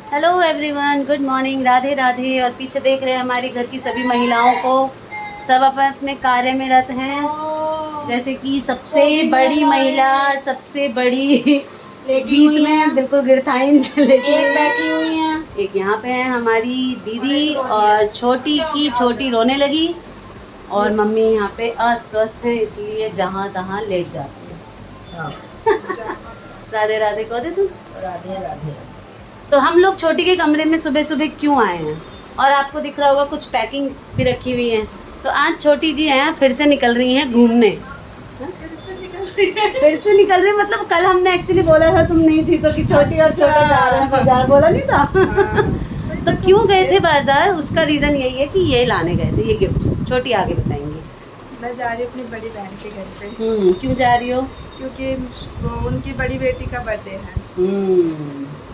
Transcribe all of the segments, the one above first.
Hello everyone, good morning, Radhe Radhe. और पीछे देख रहे हैं हमारी घर की सभी महिलाओं को, सब अपने अपने कार्य में रत हैं। जैसे कि सबसे बड़ी महिला, सबसे बड़ी बीच में बिल्कुल गिरथाइन एक बैठी हुई हैं, एक यहाँ पे है हमारी दीदी, और छोटी की छोटी रोने लगी, और मम्मी यहाँ पे अस्वस्थ हैं, इसलिए जहाँ तहाँ लेट जाती है। राधे राधे कह दे तुम। राधे राधे। तो हम लोग छोटी के कमरे में सुबह सुबह क्यों आए हैं, और आपको दिख रहा होगा कुछ पैकिंग भी रखी हुई है। तो आज छोटी जी हैं, फिर से निकल रही हैं घूमने। फिर से निकल रही मतलब कल हमने एक्चुअली बोला था, तुम नहीं थी तो कि छोटी और छोटा जा रहे हैं बाजार, बोला नहीं था। तो क्यों गए थे बाजार, उसका रीज़न यही है कि ये लाने गए थे, ये गिफ्ट। छोटी आगे बताएंगी। मैं जा रही हूँ अपनी बड़ी बहन के घर पे। क्यों जा रही हो? क्योंकि वो उनकी बड़ी बेटी का बर्थडे है।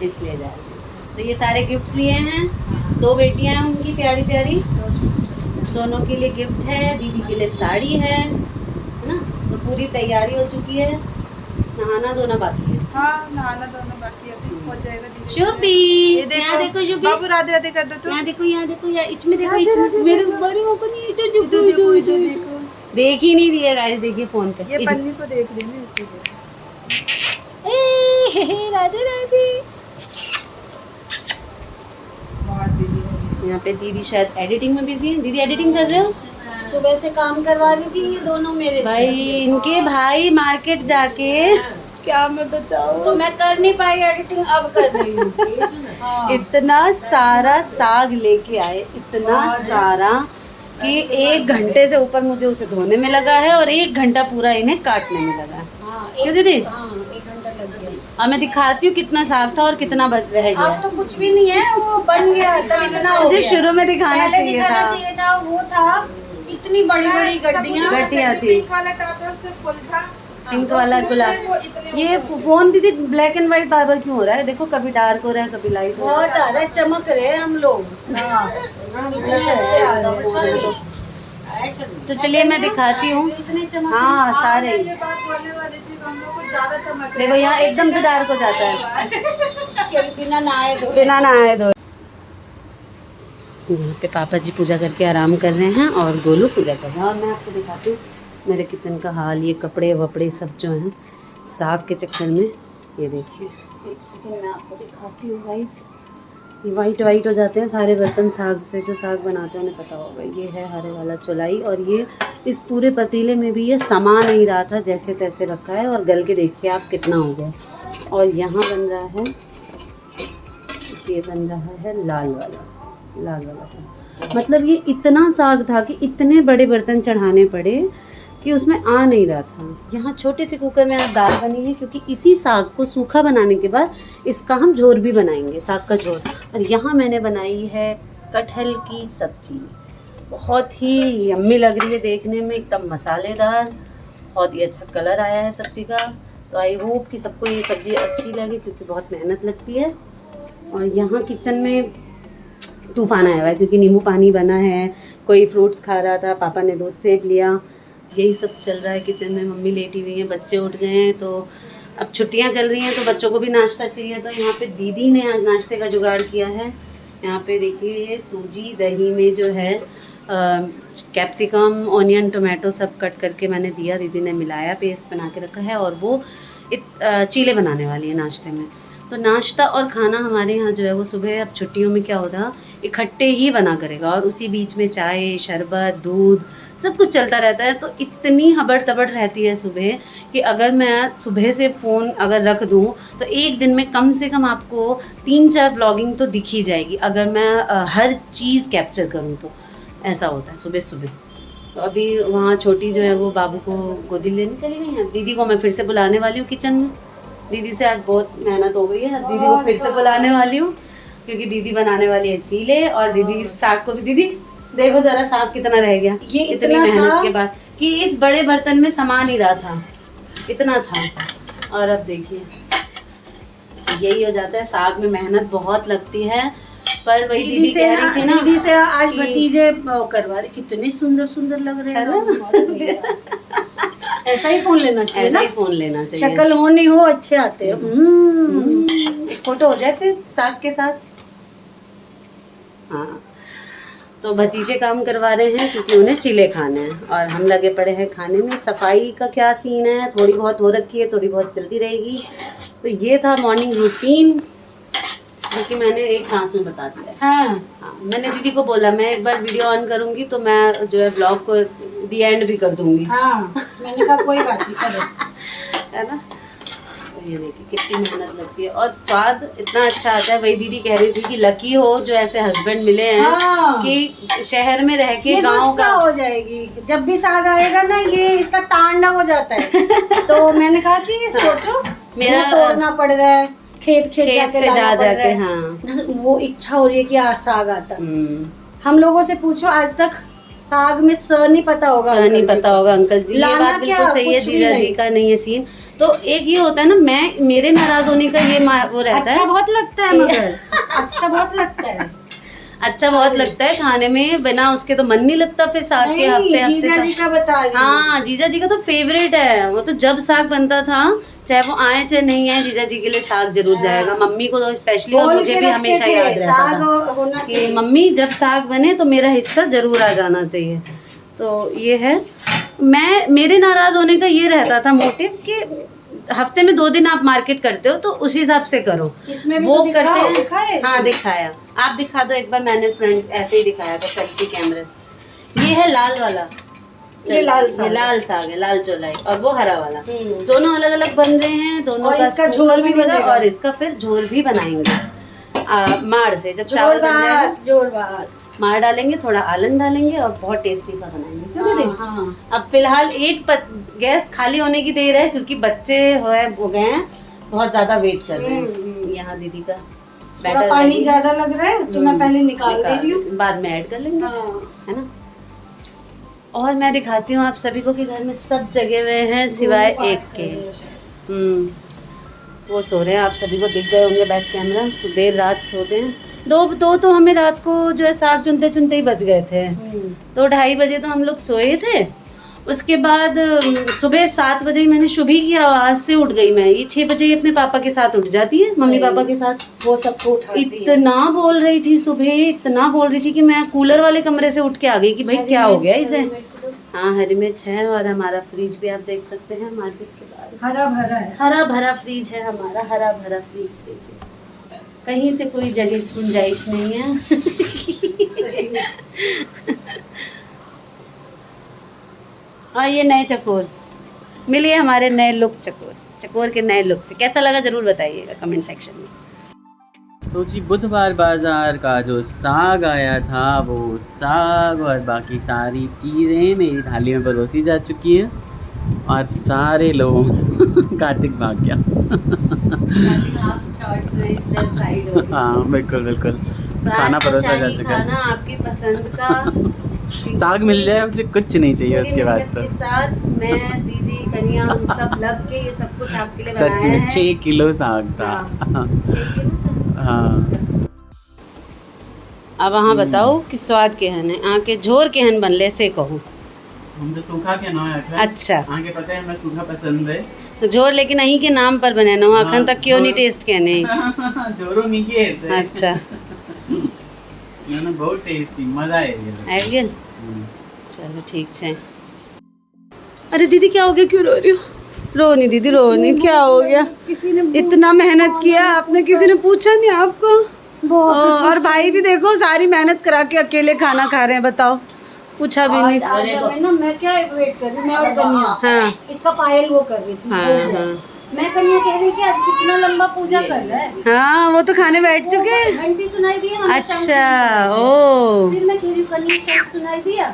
इसलिए जा रही हूँ। तो ये सारे गिफ्ट्स लिए हैं, 2 बेटियां हैं उनकी प्यारी प्यारी, दोनों के लिए गिफ्ट है, दीदी के लिए साड़ी है ना। तो पूरी तैयारी हो चुकी है, नहाना धोना बाकी है। हाँ, नहाना धोना बाकी है, अभी हो जाएगा दीदी। शुभी, ये यहाँ देखो शुभी, बाबू राधे राधे कर दो। यहाँ देखो, यहाँ देखो, यहाँ इसमें देखो, राधे इसमें राधे मेरे देखो। बड़ी को नहीं, इधर देखो, इधर देखो। देख ही नहीं दिया गाइस, देखिए फोन पे। ये पन्नी को देख रही है इसीलिए। राधे राधे। बहुत बिजी है। यहाँ पे दीदी शायद एडिटिंग में बिजी है। दीदी एडिटिंग कर रहे हो? सुबह से काम करवा रही थी ये दोनों मेरे से। भाई इनके भाई मार्केट जाके क्या मैं बताऊं, तो मैं कर नहीं पाई एडिटिंग, अब कर रही हूँ। हाँ। इतना सारा साग लेके आए, इतना सारा कि 1 घंटे से ऊपर मुझे उसे धोने में लगा है, और 1 घंटा पूरा इन्हें काटने में लगा है। हाँ, क्यों दीदी? हाँ, 1 घंटा लग गया। अब मैं दिखाती हूँ कितना साग था और कितना रह गया। अब तो कुछ भी नहीं है, वो बन गया तब इतना हो मुझे गया। शुरू में दिखाना पहले चाहिए दिखाना था। चाहिए था, वो था इतनी बड़ी बड़ी गड्डियाँ थी। पिंक वाला टॉप है, उससे फुल था। पिंक वाला गुलाब। ये फोन दीदी ब्लैक एंड व्हाइट बार बार क्यों हो रहा है? देखो कभी डार्क हो रहा है, कभी लाइट हो रहा बहुत आ रहा है, चमक रहे हैं हम लोग। हाँ, इतने अच्छे आ रहे हैं। तो चलिए मैं दिखाती हूँ। इतने चमक। हाँ सारे ये बात बोलने वाली थी, हम लोग को ज्यादा चमक देखो, यहाँ एकदम से डार्क हो जाता है बिना नहाए धोए। बिना नहाए धोए। यहाँ पे पापा जी पूजा करके आराम कर रहे हैं और गोलू पूजा कर रहा है। और मैं आपको दिखाती हूँ मेरे किचन का हाल। ये कपड़े वपड़े सब जो हैं साग के चक्कर में, ये देखिए, एक सेकंड मैं आपको दिखाती हूँ गाइस। ये वाइट वाइट हो जाते हैं सारे बर्तन साग से, जो साग बनाते हैं उन्हें पता होगा। ये है हरे वाला चौलाई, और ये इस पूरे पतीले में भी ये समा नहीं रहा था, जैसे तैसे रखा है, और गल के देखिए आप कितना हो गया। और यहाँ बन रहा है, ये बन रहा है लाल वाला साग। मतलब ये इतना साग था कि इतने बड़े बर्तन चढ़ाने पड़े कि उसमें आ नहीं रहा था। यहाँ छोटे से कुकर में आज दाल बनी है, क्योंकि इसी साग को सूखा बनाने के बाद इसका हम झोर भी बनाएंगे, साग का झोर। और यहाँ मैंने बनाई है कटहल की सब्जी, बहुत ही यम्मी लग रही है देखने में, एकदम मसालेदार, बहुत ही अच्छा कलर आया है सब्जी का। तो आई होप कि सबको ये सब्ज़ी अच्छी लगे, क्योंकि बहुत मेहनत लगती है। और यहाँ किचन में तूफान आया हुआ है, क्योंकि नींबू पानी बना है, कोई फ्रूट्स खा रहा था, पापा ने दूध सेब लिया, यही सब चल रहा है किचन में। मम्मी लेटी हुई हैं, बच्चे उठ गए हैं, तो अब छुट्टियां चल रही हैं तो बच्चों को भी नाश्ता चाहिए। तो यहाँ पे दीदी ने आज नाश्ते का जुगाड़ किया है। यहाँ पे देखिए सूजी दही में जो है कैप्सिकम, ऑनियन, टोमेटो सब कट करके मैंने दिया, दीदी ने मिलाया, पेस्ट बना के रखा है, और वो चीले बनाने वाली है नाश्ते में। तो नाश्ता और खाना हमारे यहाँ जो है वो सुबह, अब छुट्टियों में क्या होता है, इकट्ठे ही बना करेगा, और उसी बीच में चाय, शरबत, दूध सब कुछ चलता रहता है। तो इतनी हबड़ तबड़ रहती है सुबह कि अगर मैं सुबह से फ़ोन अगर रख दूँ तो एक दिन में कम से कम आपको 3-4 व्लॉगिंग तो दिख ही जाएगी, अगर मैं हर चीज़ कैप्चर करूँ तो। ऐसा होता है सुबह सुबह। तो अभी वहाँ छोटी जो है वो बाबू को गोदी लेने चली गई है। दीदी को मैं फिर से बुलाने वाली हूँ किचन में। दीदी से आज बहुत मेहनत हो गई है, दीदी को फिर से बुलाने वाली हूँ, क्योंकि दीदी बनाने वाली है चीले। और दीदी साग को भी, दीदी देखो जरा साग कितना रह गया, ये इतनी मेहनत के बाद, कि इस बड़े बर्तन में समा नहीं रहा था, इतना था। और अब देखिए यही हो जाता है, साग में मेहनत बहुत लगती है। पर वही दीदी कह रही थी ना, दीदी से आज भतीजे करवा रहे, कितने सुंदर सुंदर लग रहे हैं। ऐसा ही फोन लेना चाहिए, ऐसा ही फोन लेना चाहिए। शक्ल हो नहीं हो अच्छे आते हैं। एक फोटो हो जाए फिर साग के साथ। हाँ, तो भतीजे काम करवा रहे हैं क्योंकि उन्हें चिले खाने हैं और हम लगे पड़े हैं खाने में। सफाई का क्या सीन है, थोड़ी बहुत हो रखी है, थोड़ी बहुत चलती रहेगी। तो ये था मॉर्निंग रूटीन, क्योंकि मैंने एक सांस में बता दिया। हाँ, मैंने दीदी को बोला मैं एक बार वीडियो ऑन करूँगी तो मैं जो है ब्लॉग को दी एंड भी कर दूँगी। हाँ, मैंने कहा कोई बात नहीं, करो। है ना। तो ये देखिए कितनी मेहनत लगती है और स्वाद इतना अच्छा आता है। वही दीदी कह रही थी कि लकी हो जो ऐसे हस्बैंड मिले हैं कि शहर में रह के गाँव का हो जाएगी। जब भी साग आएगा ना ये इसका तांडव हो जाता है। तो मैंने कहा कि सोचो मेरा तोड़ना पड़ रहा है, खेत से जाके हाँ, वो इच्छा हो रही है कि साग आता। हम लोगों से पूछो आज तक साग में स नहीं पता होगा, अंकल जी। ये बात बिल्कुल सही है, जीजा जी का नहीं है सीन। तो एक ये होता है ना, मेरे नाराज होने का ये वो रहता है। अच्छा बहुत लगता है मगर अच्छा बहुत लगता है, अच्छा बहुत लगता है खाने में, बिना उसके तो मन नहीं लगता फिर साग के। हफ्ते जीजा जी का बता रही। हाँ, जीजा जी का तो फेवरेट है वो। तो जब साग बनता था, चाहे वो आए चाहे नहीं आए, जीजा जी के लिए साग जरूर जाएगा। मम्मी को तो स्पेशली, और मुझे भी हमेशा याद रहता था कि मम्मी जब साग बने तो मेरा हिस्सा जरूर आ जाना चाहिए। तो ये है, मेरे नाराज होने का ये रहता था मोटिव कि हफ्ते में 2 दिन आप मार्केट करते हो तो उस हिसाब से करो। इसमें भी वो तो करते हैं। हाँ, दिखाया। आप दिखा दो एक बार, मैंने फ्रंट ऐसे ही दिखाया था सेल्फी कैमरे से। ये है लाल वाला, ये लाल साग है, लाल चौलाई, और वो हरा वाला। दोनों अलग अलग बन रहे हैं, दोनों का इसका झोल भी बनेगा और इसका फिर झोल भी बनाएंगे माड़ से। जब चावल बन जाएगा मार डालेंगे, थोड़ा आलन डालेंगे और बहुत टेस्टी सा बनाएंगे। क्यों दीदी? हाँ। अब फिलहाल एक गैस खाली होने की देर है क्योंकि बच्चे हो गए हैं, बहुत ज्यादा वेट कर रहे हैं। यहाँ दीदी का बैटर पानी ज्यादा लग रहा है तो मैं पहले निकाल दे रही हूँ, बाद में ऐड कर लेंगे। है ना। और मैं दिखाती हूँ आप सभी को कि घर में सब जगे हुए हैं सिवाय एक के। वो सो रहे हैं, आप सभी को दिख गए होंगे बैक कैमरा। देर रात सोते हैं। दो तो हमें रात को जो है साग चुनते चुनते ही बज गए थे। तो 2:30 बजे तो हम लोग सोए थे। उसके बाद सुबह 7 बजे मैंने शुभी की आवाज़ से उठ गई मैं। ये 6 बजे ही अपने पापा के साथ उठ जाती है, मम्मी पापा के साथ। वो सबको उठाती है। इतना बोल रही थी सुबह, इतना बोल रही थी कि मैं कूलर वाले कमरे से उठ के आ गई कि भाई क्या हो गया इसे। हाँ, हरी मिर्च है और हमारा फ्रिज भी आप देख सकते हैं मार्केट के बाहर। हरा भरा है, हरा भरा फ्रिज है हमारा, हरा भरा फ्रिज। देखिए कहीं से कोई जगह गुंजाइश नहीं है। और ये नए चकोर मिलिए, हमारे नए लुक चकोर के नए लुक से कैसा लगा जरूर बताइएगा कमेंट सेक्शन में। तो जी बुधवार बाजार का जो साग आया था वो साग और बाकी सारी चीज़ें मेरी थाली में परोसी जा चुकी हैं और सारे लोग कार्तिक भाग गया। हाँ बिल्कुल बिल्कुल, खाना परोसा जा चुका है। आपकी पसंद का साग मिल जाए मुझे कुछ नहीं चाहिए उसके बाद। तो के साथ मैं दीदी कन्या हम सब लग के ये सब कुछ आपके लिए बनाया सच में 6 किलो साग था। हाँ। अब हाँ बताओ कि स्वाद केहन है, आके झोर केहन बनले से कहूँ। हम तो सूखा के ना है। अच्छा, आगे पता है हमें सूखा पसंद है तो झोर लेकिन अहीं के नाम पर बने ना अखन तक क्यों नहीं टेस्ट कहने। जोरो नहीं किए। अच्छा ना बहुत टेस्टी, मजा आ गया। चलो ठीक है। अरे दीदी क्या हो गया, क्यों रो रही हो? रो नहीं दीदी, रो नहीं, क्या हो गया? इतना मेहनत किया आपने, किसी ने पूछा नहीं आपको? और भाई भी देखो सारी मेहनत करा के अकेले खाना खा रहे हैं, बताओ पूछा भी नहीं। ना मैं क्या वेट कर रही, मैं और कन्या। हाँ, इसका पायल वो कर रही थी। हाँ। मैं कन्या कह रही थी आज कितना लंबा पूजा कर रहा है। हाँ, वो तो खाने बैठ चुके। घंटी सुनाई दी हमें। अच्छा, ओ। फिर मैं कह रही हूँ कन्या शंख सुनाई दिया,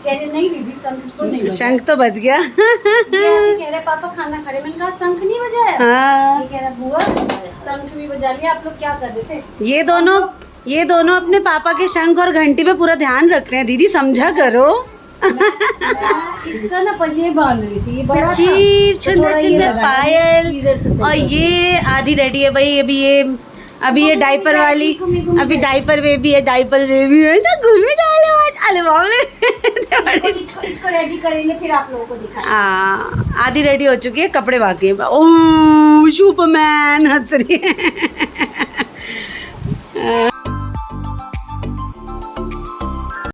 कह रहे नहीं दीदी शंख तो नहीं बजा। शंख तो बज गया। कह रहे पापा खाना खा रहे, मैंने कहा शंख नहीं बजाया। हाँ। ये कह रहा बुआ शंख भी बजा लिया, आप लोग क्या कर रहे थे? ये दोनों अपने पापा के शंख और घंटी पे पूरा ध्यान रखते हैं, दीदी समझा करो। इसका ना पजेब बांध रही थी, ये बड़ा सुंदर पायल। और ये आधी रेडी है भाई, अभी ये डाइपर वाली, अभी डाइपर बेबी है, ना घूमने जाने आज। अरे बाबले इसको रेडी करेंगे फिर आप लोगों को दिखाएंगे। आधी रेडी हो चुकी है, कपड़े बाकी है। ओह सुपरमैन हंस रही है।